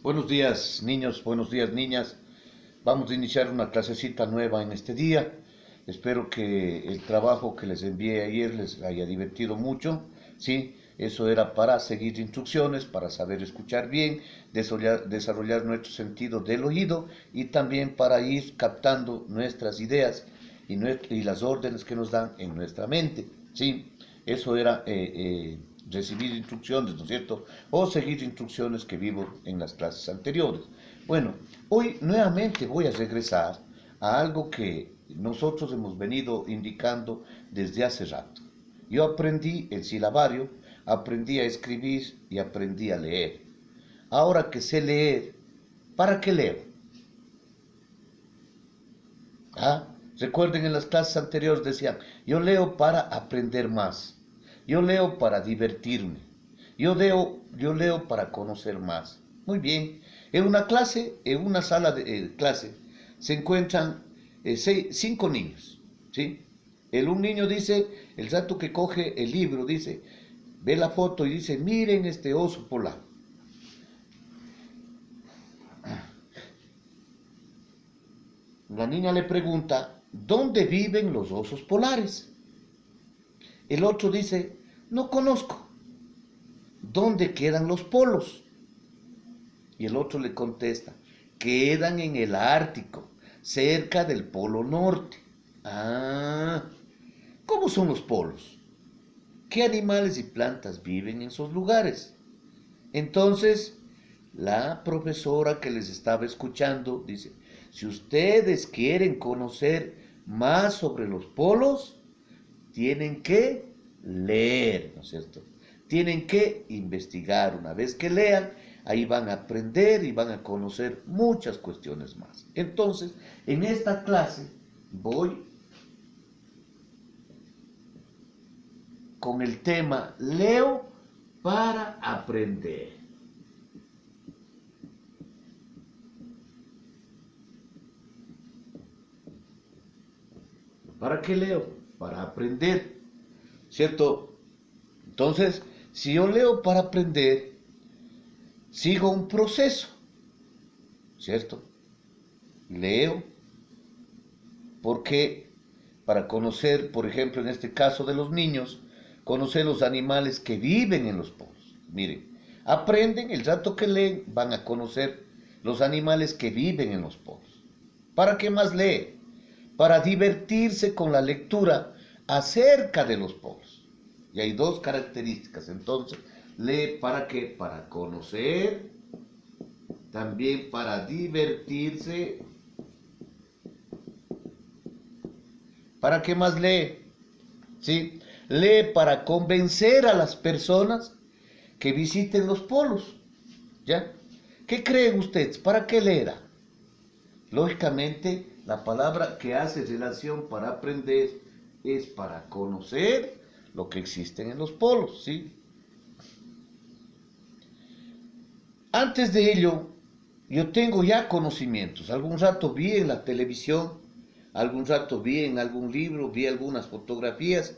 Buenos días, niños, buenos días, niñas. Vamos a iniciar una clasecita nueva en este día. Espero que el trabajo que les envié ayer les haya divertido mucho. Sí, eso era para seguir instrucciones, para saber escuchar bien, desarrollar nuestro sentido del oído y también para ir captando nuestras ideas y las órdenes que nos dan en nuestra mente. Sí, eso era recibir instrucciones, ¿no es cierto? O seguir instrucciones que vimos en las clases anteriores. Bueno, hoy nuevamente voy a regresar a algo que nosotros hemos venido indicando desde hace rato. Yo aprendí el silabario, aprendí a escribir y aprendí a leer. Ahora que sé leer, ¿para qué leo? ¿Ah? Recuerden en las clases anteriores decían, yo leo para aprender más, yo leo para divertirme, yo leo para conocer más. Muy bien, en una clase, en una sala de clase, se encuentran cinco niños, ¿sí? Un niño dice, el rato que coge el libro, dice, ve la foto y dice, miren este oso polar. La niña le pregunta, ¿dónde viven los osos polares? El otro dice, no conozco. ¿Dónde quedan los polos? Y el otro le contesta, quedan en el Ártico, cerca del Polo Norte. Ah, ¿cómo son los polos? ¿Qué animales y plantas viven en esos lugares? Entonces, la profesora que les estaba escuchando dice, si ustedes quieren conocer más sobre los polos, tienen que leer, ¿no es cierto? Tienen que investigar. Una vez que lean, ahí van a aprender y van a conocer muchas cuestiones más. Entonces, en esta clase voy con el tema Leo para aprender. ¿Para qué leo? Para aprender, ¿cierto? Entonces, si yo leo para aprender, sigo un proceso, ¿cierto? Leo porque para conocer, por ejemplo, en este caso de los niños, conocer los animales que viven en los polos. Miren, aprenden, el rato que leen, van a conocer los animales que viven en los polos. ¿Para qué más lee? Para divertirse con la lectura acerca de los polos. Y hay dos características. Entonces, lee para qué? Para conocer, también para divertirse. ¿Para qué más lee? ¿Sí? Lee para convencer a las personas que visiten los polos. ¿Ya? ¿Qué creen ustedes? ¿Para qué leerá? Lógicamente, la palabra que hace relación para aprender es para conocer lo que existe en los polos, ¿sí? Antes de ello, yo tengo ya conocimientos. Algún rato vi en la televisión, algún rato vi en algún libro, vi algunas fotografías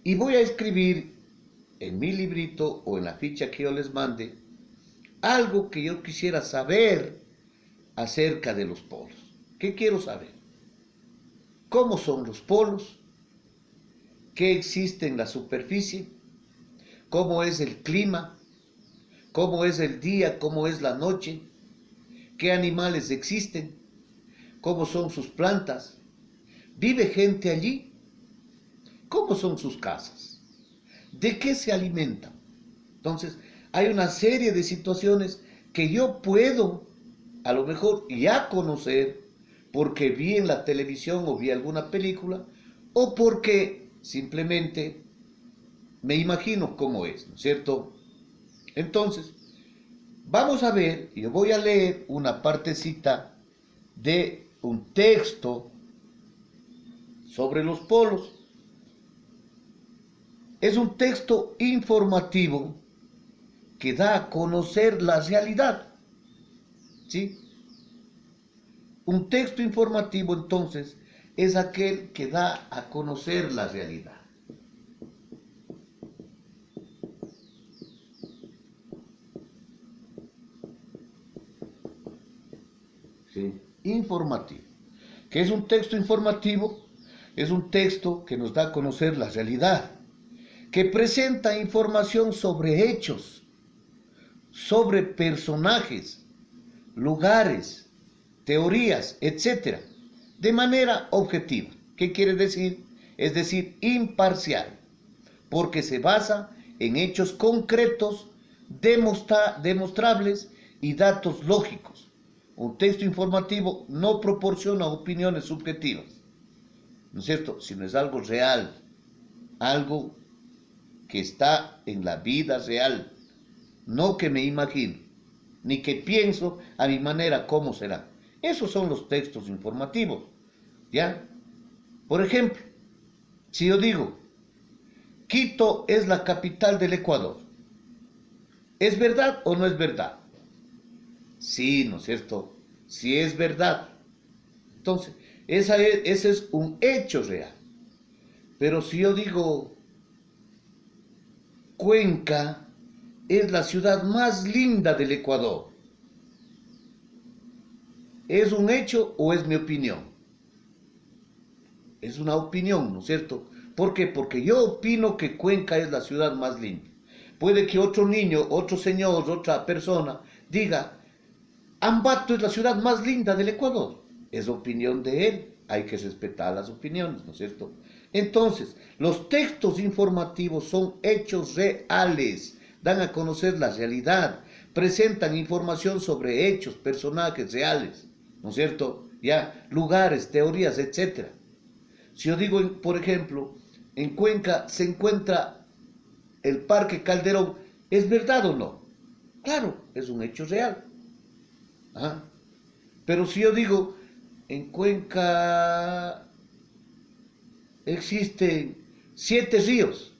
y voy a escribir en mi librito o en la ficha que yo les mande algo que yo quisiera saber acerca de los polos. ¿Qué quiero saber? ¿Cómo son los polos? ¿Qué existe en la superficie? ¿Cómo es el clima? ¿Cómo es el día? ¿Cómo es la noche? ¿Qué animales existen? ¿Cómo son sus plantas? ¿Vive gente allí? ¿Cómo son sus casas? ¿De qué se alimentan? Entonces, hay una serie de situaciones que yo puedo, a lo mejor, ya conocer porque vi en la televisión o vi alguna película o porque simplemente me imagino cómo es, ¿no es cierto? Entonces, vamos a ver, yo voy a leer una partecita de un texto sobre los polos. Es un texto informativo que da a conocer la realidad, ¿sí? Un texto informativo entonces es aquel que da a conocer la realidad. ¿sí? Informativo. ¿Qué es un texto informativo? Es un texto que nos da a conocer la realidad, que presenta información sobre hechos, sobre personajes, lugares, teorías, etcétera, de manera objetiva. ¿Qué quiere decir? Es decir, imparcial, porque se basa en hechos concretos, demostrables y datos lógicos. Un texto informativo no proporciona opiniones subjetivas, ¿no es cierto? Sino es algo real, algo que está en la vida real, no que me imagino, ni que pienso a mi manera cómo será. Esos son los textos informativos, ¿ya? Por ejemplo, si yo digo, Quito es la capital del Ecuador, ¿es verdad o no es verdad? Sí, ¿no es cierto? Sí es verdad. Entonces, ese es un hecho real. Pero si yo digo, Cuenca es la ciudad más linda del Ecuador, ¿es un hecho o es mi opinión? Es una opinión, ¿no es cierto? ¿Por qué? Porque yo opino que Cuenca es la ciudad más linda. Puede que otro niño, otro señor, otra persona diga, Ambato es la ciudad más linda del Ecuador. Es opinión de él, hay que respetar las opiniones, ¿no es cierto? Entonces, los textos informativos son hechos reales, dan a conocer la realidad, presentan información sobre hechos, personajes reales, ¿no es cierto? Ya, lugares, teorías, etcétera. Si yo digo, por ejemplo, en Cuenca se encuentra el Parque Calderón, ¿es verdad o no? Claro, es un hecho real. Ajá. Pero si yo digo, en Cuenca existen 7 ríos,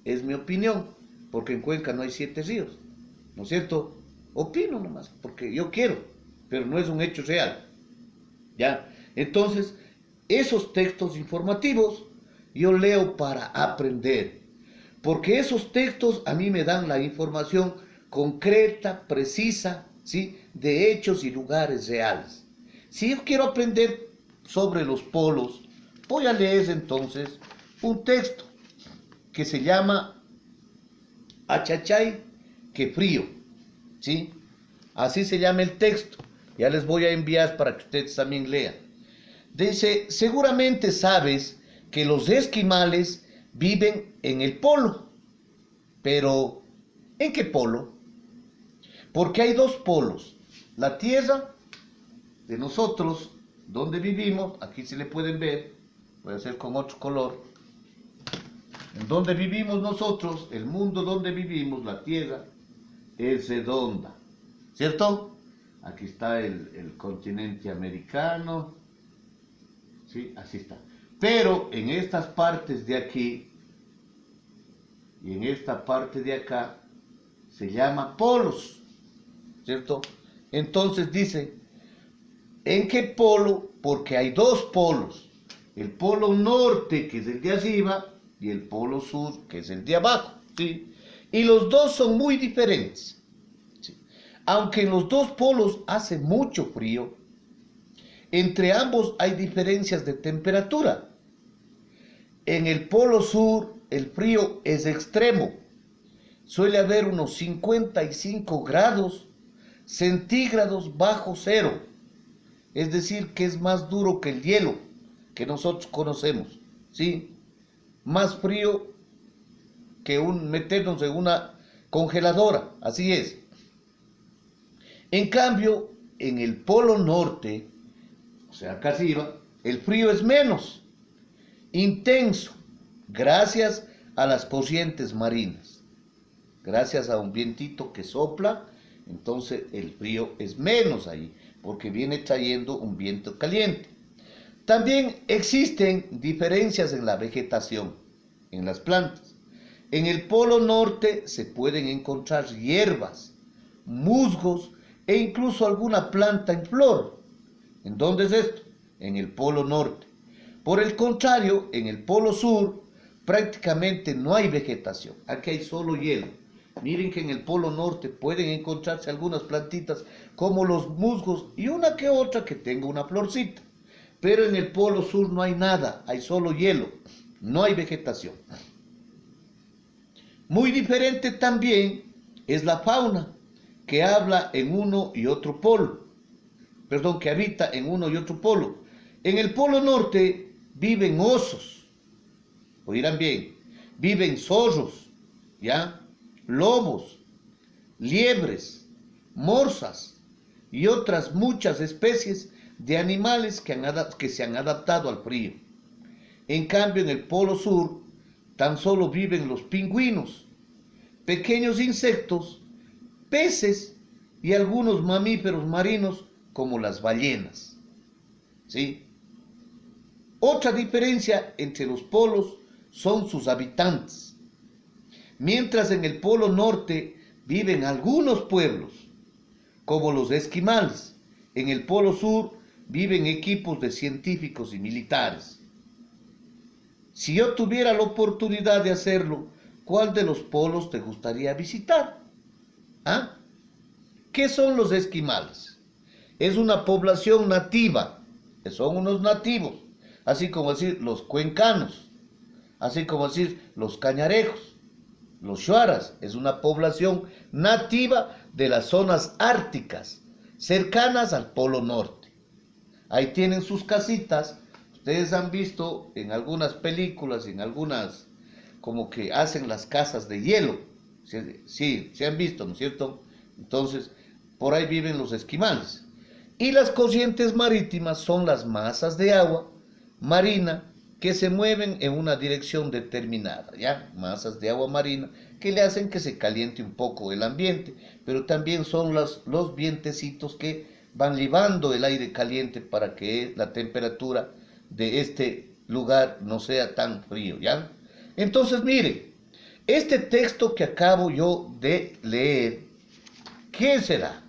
es mi opinión, porque en Cuenca no hay 7 ríos, ¿no es cierto? Opino nomás, porque yo quiero, pero no es un hecho real, ¿ya? Entonces, esos textos informativos yo leo para aprender, porque esos textos a mí me dan la información concreta, precisa, ¿sí? De hechos y lugares reales. Si yo quiero aprender sobre los polos, voy a leer entonces un texto que se llama Achachay, que frío, ¿sí? Así se llama el texto. Ya les voy a enviar para que ustedes también lean. Dice, seguramente sabes que los esquimales viven en el polo, pero ¿en qué polo? Porque hay 2 polos. La Tierra de nosotros, donde vivimos, aquí se le pueden ver, voy a hacer con otro color, en donde vivimos nosotros, el mundo donde vivimos, la Tierra, es redonda, ¿cierto? Aquí está el continente americano, ¿sí? Así está. Pero en estas partes de aquí y en esta parte de acá se llama polos, ¿cierto? Entonces dice, ¿en qué polo? Porque hay 2 polos. El polo norte, que es el de arriba, y el polo sur, que es el de abajo, ¿sí? Y los dos son muy diferentes, ¿sí? Aunque en los 2 polos hace mucho frío, entre ambos hay diferencias de temperatura. En el polo sur el frío es extremo. Suele haber unos 55 grados centígrados bajo cero. Es decir, que es más duro que el hielo que nosotros conocemos, ¿sí? Más frío que meternos en una congeladora, así es. En cambio, en el polo norte, o sea, acá arriba, el frío es menos intenso, gracias a las corrientes marinas, gracias a un vientito que sopla, entonces el frío es menos ahí, porque viene trayendo un viento caliente. También existen diferencias en la vegetación, en las plantas. En el polo norte se pueden encontrar hierbas, musgos e incluso alguna planta en flor. ¿En dónde es esto? En el polo norte. Por el contrario, en el polo sur prácticamente no hay vegetación. Aquí hay solo hielo. Miren que en el Polo Norte pueden encontrarse algunas plantitas como los musgos y una que otra que tenga una florcita. Pero en el Polo Sur no hay nada, hay solo hielo, no hay vegetación. Muy diferente también es la fauna que habla en uno y otro polo, perdón, que habita en uno y otro polo. En el Polo Norte viven osos, oirán bien, viven zorros, ¿ya? Lobos, liebres, morsas y otras muchas especies de animales que se han adaptado al frío. En cambio, en el Polo Sur tan solo viven los pingüinos, pequeños insectos, peces y algunos mamíferos marinos como las ballenas. ¿Sí? Otra diferencia entre los polos son sus habitantes. Mientras en el Polo Norte viven algunos pueblos, como los esquimales, en el Polo Sur viven equipos de científicos y militares. Si yo tuviera la oportunidad de hacerlo, ¿cuál de los polos te gustaría visitar? ¿Ah? ¿Qué son los esquimales? Es una población nativa, son unos nativos, así como decir los cuencanos, así como decir los cañarejos. Los shuaras es una población nativa de las zonas árticas, cercanas al Polo Norte. Ahí tienen sus casitas. Ustedes han visto en algunas películas, en algunas, como que hacen las casas de hielo. Sí, se han visto, ¿no es cierto? Entonces, por ahí viven los esquimales. Y las corrientes marítimas son las masas de agua marina que se mueven en una dirección determinada, ¿ya? Masas de agua marina que le hacen que se caliente un poco el ambiente, pero también son los vientecitos que van libando el aire caliente para que la temperatura de este lugar no sea tan frío, ¿ya? Entonces, mire, este texto que acabo yo de leer, ¿qué será?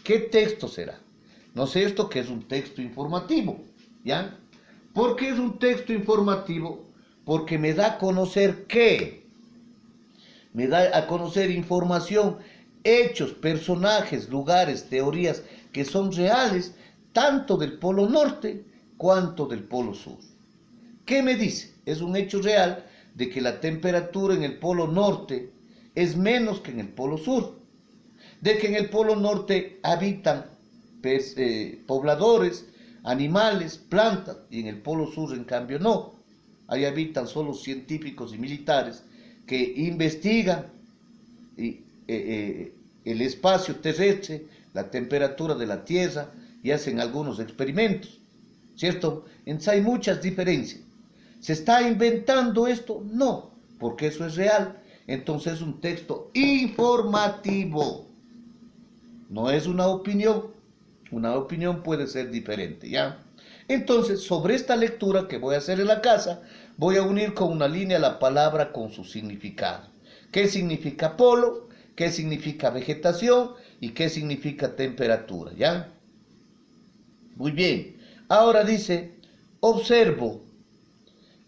¿Qué texto será? No sé esto que es un texto informativo, ¿ya? ¿Por qué es un texto informativo? Porque me da a conocer qué. Me da a conocer información, hechos, personajes, lugares, teorías que son reales tanto del Polo Norte cuanto del Polo Sur. ¿Qué me dice? Es un hecho real de que la temperatura en el Polo Norte es menos que en el Polo Sur, de que en el Polo Norte habitan pobladores, animales, plantas, y en el Polo Sur en cambio no. Ahí habitan solo científicos y militares que investigan el espacio terrestre, la temperatura de la Tierra y hacen algunos experimentos, ¿cierto? Entonces hay muchas diferencias. ¿Se está inventando esto? No, porque eso es real. Entonces es un texto informativo, no es una opinión. Una opinión puede ser diferente, ¿ya? Entonces, sobre esta lectura que voy a hacer en la casa, voy a unir con una línea la palabra con su significado. ¿Qué significa polo? ¿Qué significa vegetación? ¿Y qué significa temperatura? ¿Ya? Muy bien. Ahora dice, observo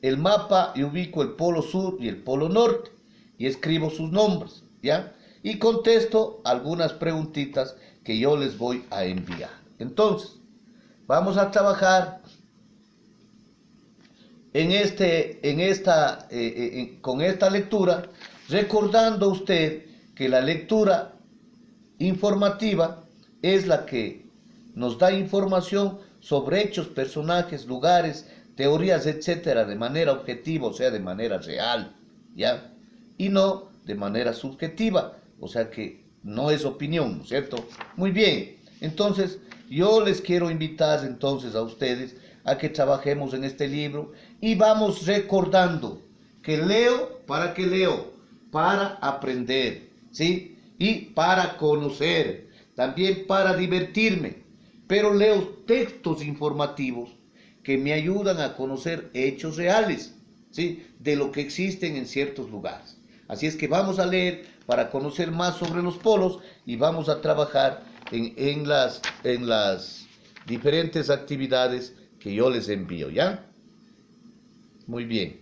el mapa y ubico el polo sur y el polo norte y escribo sus nombres, ¿ya? Y contesto algunas preguntitas que yo les voy a enviar. Entonces, vamos a trabajar con esta lectura, recordando a usted que la lectura informativa es la que nos da información sobre hechos, personajes, lugares, teorías, etcétera, de manera objetiva, o sea, de manera real, ¿ya? Y no de manera subjetiva, o sea que no es opinión, ¿no es cierto? Muy bien, entonces yo les quiero invitar entonces a ustedes a que trabajemos en este libro y vamos recordando que leo, ¿para qué leo? Para aprender, ¿sí? Y para conocer, también para divertirme, pero leo textos informativos que me ayudan a conocer hechos reales, ¿sí? De lo que existen en ciertos lugares. Así es que vamos a leer para conocer más sobre los polos y vamos a trabajar en las diferentes actividades que yo les envío, ¿ya? Muy bien.